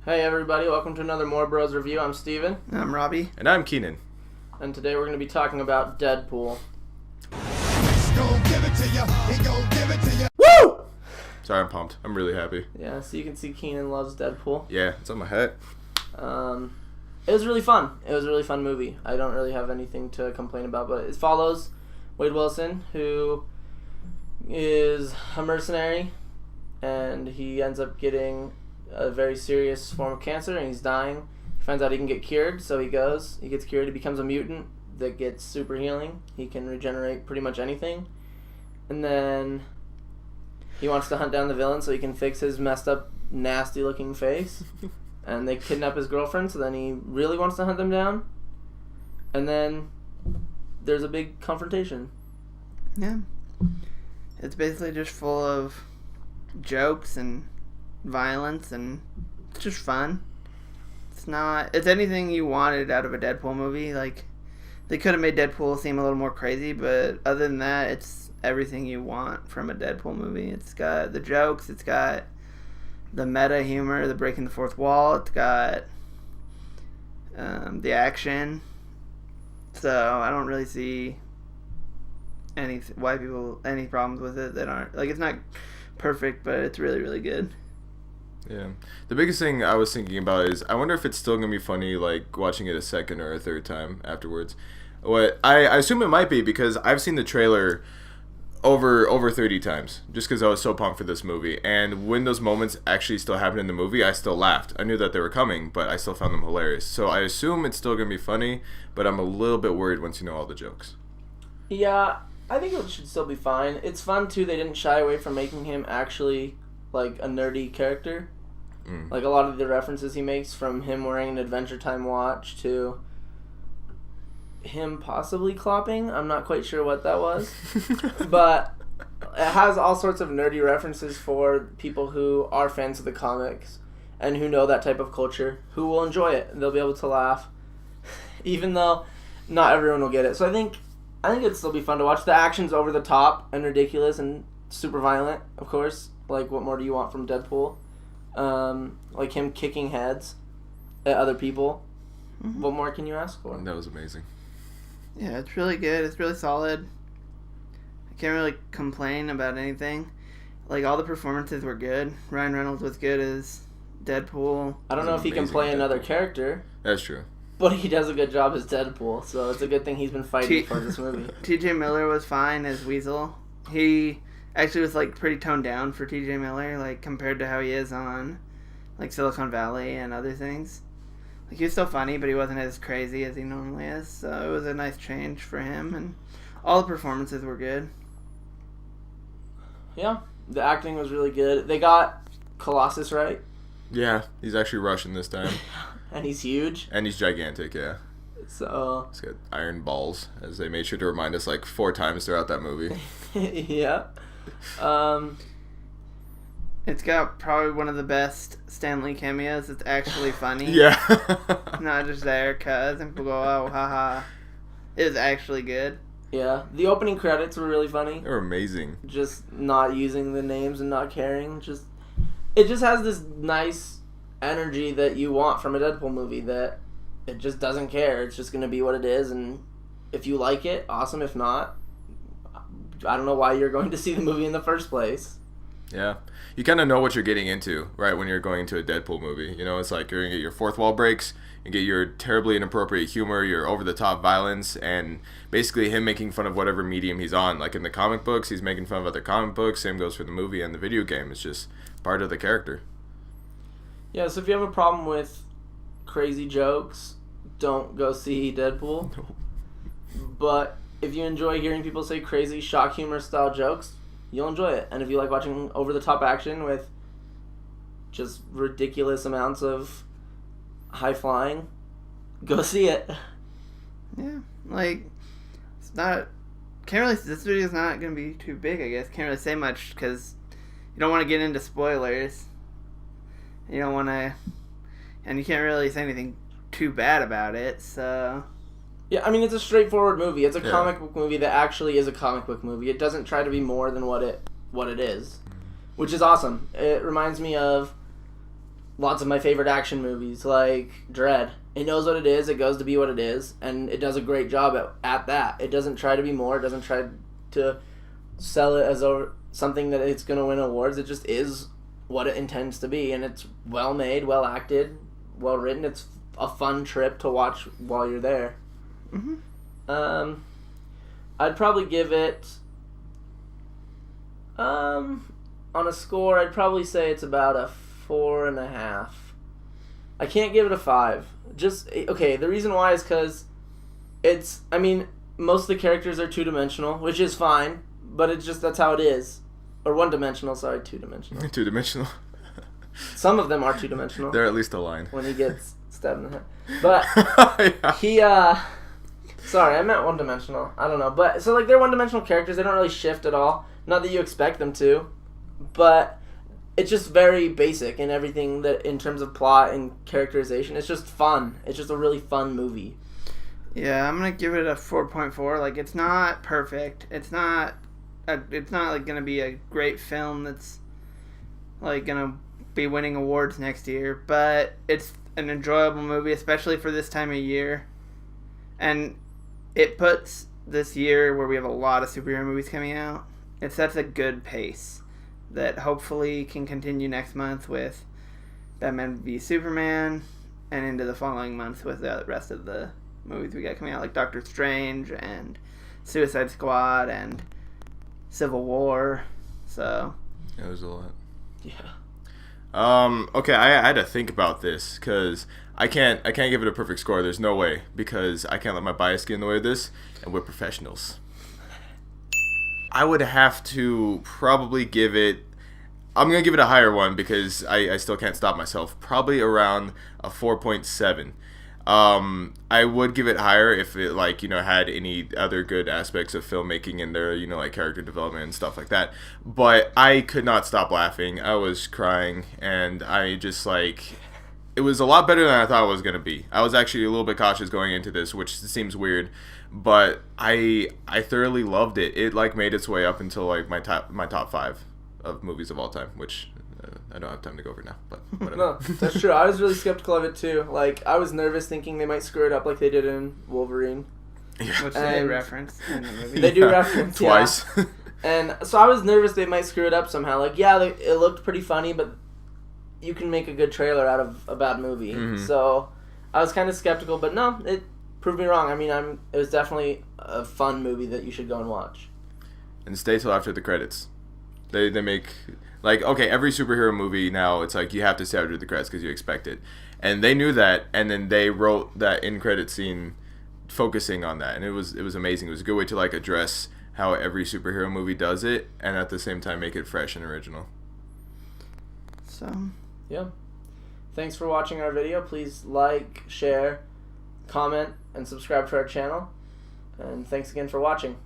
Hey everybody, welcome to another More Bros review. I'm Steven. I'm Robbie. And I'm Keenan. And today we're going to be talking about Deadpool. Woo! Sorry, I'm pumped. I'm really happy. Yeah, so you can see Keenan loves Deadpool. Yeah, it's on my hat. It was really fun. It was a really fun movie. I don't really have anything to complain about, but it follows Wade Wilson, who is a mercenary, and he ends up getting a very serious form of cancer, and he's dying. He finds out he can get cured, so he gets cured, he becomes a mutant that gets super healing. He can regenerate pretty much anything. And then he wants to hunt down the villain so he can fix his messed up, nasty looking face. And they kidnap his girlfriend, so then he really wants to hunt them down. And then there's a big confrontation. Yeah. It's basically just full of jokes and violence, and it's just fun. It's anything you wanted out of a Deadpool movie. Like, they could have made Deadpool seem a little more crazy, but other than that, it's everything you want from a Deadpool movie. It's got the jokes, it's got the meta humor, the breaking the fourth wall, it's got the action. So I don't really see any problems with it that aren't, like, it's not perfect, but it's really, really good. Yeah. The biggest thing I was thinking about is I wonder if it's still going to be funny, like, watching it a second or a third time afterwards. I assume it might be, because I've seen the trailer over 30 times just because I was so pumped for this movie, and when those moments actually still happened in the movie, I still laughed. I knew that they were coming, but I still found them hilarious. So I assume it's still going to be funny, but I'm a little bit worried once you know all the jokes. Yeah, I think it should still be fine. It's fun too, they didn't shy away from making him actually like a nerdy character. Like, a lot of the references he makes, from him wearing an Adventure Time watch to him possibly clopping. I'm not quite sure what that was. But it has all sorts of nerdy references for people who are fans of the comics and who know that type of culture, who will enjoy it. They'll be able to laugh, even though not everyone will get it. So I think it'd still be fun to watch. The action's over the top and ridiculous and super violent, of course. Like, what more do you want from Deadpool? Like him kicking heads at other people. Mm-hmm. What more can you ask for? That was amazing. Yeah, it's really good. It's really solid. I can't really complain about anything. Like, all the performances were good. Ryan Reynolds was good as Deadpool. I don't know if he can play another character. That's true. But he does a good job as Deadpool, so it's a good thing he's been fighting for this movie. TJ Miller was fine as Weasel. He actually was, like, pretty toned down for TJ Miller, like, compared to how he is on, like, Silicon Valley and other things. Like, he was still funny, but he wasn't as crazy as he normally is, so it was a nice change for him, and all the performances were good. Yeah, the acting was really good. They got Colossus right. Yeah, he's actually Russian this time. And he's huge. And he's gigantic, yeah. So he's got iron balls, as they made sure to remind us like 4 times throughout that movie. Yeah. It's got probably one of the best Stan Lee cameos. It's actually funny. Yeah. Not just there, cuz, and people go, oh, haha. It was actually good. Yeah. The opening credits were really funny. They were amazing. Just not using the names and not caring. It just has this nice energy that you want from a Deadpool movie, that it just doesn't care. It's just going to be what it is, and if you like it, awesome. If not, I don't know why you're going to see the movie in the first place. Yeah. You kind of know what you're getting into, right, when you're going into a Deadpool movie. You know, it's like you're going to get your fourth wall breaks, you get your terribly inappropriate humor, your over-the-top violence, and basically him making fun of whatever medium he's on. Like in the comic books, he's making fun of other comic books. Same goes for the movie and the video game. It's just part of the character. Yeah, so if you have a problem with crazy jokes, don't go see Deadpool. No. But if you enjoy hearing people say crazy shock humor style jokes, you'll enjoy it. And if you like watching over-the-top action with just ridiculous amounts of high flying, go see it. Yeah, like, it's not, this video's not going to be too big, I guess. Can't really say much because you don't want to get into spoilers. You don't want to, and you can't really say anything too bad about it, so. Yeah, I mean, it's a straightforward movie. It's a comic book movie that actually is a comic book movie. It doesn't try to be more than what it is, which is awesome. It reminds me of lots of my favorite action movies, like Dread. It knows what it is, it goes to be what it is, and it does a great job at that. It doesn't try to be more, it doesn't try to sell it as something that it's going to win awards. It just is what it intends to be, and it's well made, well acted, well written. It's a fun trip to watch while you're there. Mm-hmm. I'd probably give it, on a score, I'd probably say it's about a 4.5. I can't give it a 5. The reason why is because most of the characters are two-dimensional, which is fine, but it's just, that's how it is. Or one-dimensional, sorry, two-dimensional. Two-dimensional. Some of them are two-dimensional. They're at least aligned. When he gets stabbed in the head. But sorry, I meant one-dimensional. I don't know. But, so, they're one-dimensional characters. They don't really shift at all. Not that you expect them to. But it's just very basic in everything that, in terms of plot and characterization. It's just fun. It's just a really fun movie. Yeah, I'm going to give it a 4.4. It's not perfect. It's not gonna be a great film that's gonna be winning awards next year, but it's an enjoyable movie, especially for this time of year, and it puts this year where we have a lot of superhero movies coming out. It sets a good pace that hopefully can continue next month with Batman v Superman, and into the following months with the rest of the movies we got coming out, like Doctor Strange and Suicide Squad and Civil War. So yeah, there's a lot. Yeah. Okay, I had to think about this because I can't give it a perfect score. There's no way, because I can't let my bias get in the way of this, and we're professionals. I would have to probably give it. I'm gonna give it a higher one because I still can't stop myself. Probably around a 4.7. I would give it higher if it had any other good aspects of filmmaking in there, character development and stuff like that. But I could not stop laughing. I was crying, and I just it was a lot better than I thought it was gonna be. I was actually a little bit cautious going into this, which seems weird, but I thoroughly loved it. It made its way up until my top 5 of movies of all time, which I don't have time to go over now, but whatever. No, that's true. I was really skeptical of it too. I was nervous thinking they might screw it up like they did in Wolverine. Yeah. Which they reference in the movie. They do reference twice. Yeah. And so I was nervous they might screw it up somehow. It looked pretty funny, but you can make a good trailer out of a bad movie. Mm-hmm. So I was kind of skeptical, but no, it proved me wrong. It was definitely a fun movie that you should go and watch. And stay till after the credits. They make... every superhero movie now, it's you have to stay after the credits because you expect it. And they knew that, and then they wrote that in-credit scene focusing on that. And it was amazing. It was a good way to, address how every superhero movie does it, and at the same time make it fresh and original. So... yeah. Thanks for watching our video. Please like, share, comment, and subscribe to our channel. And thanks again for watching.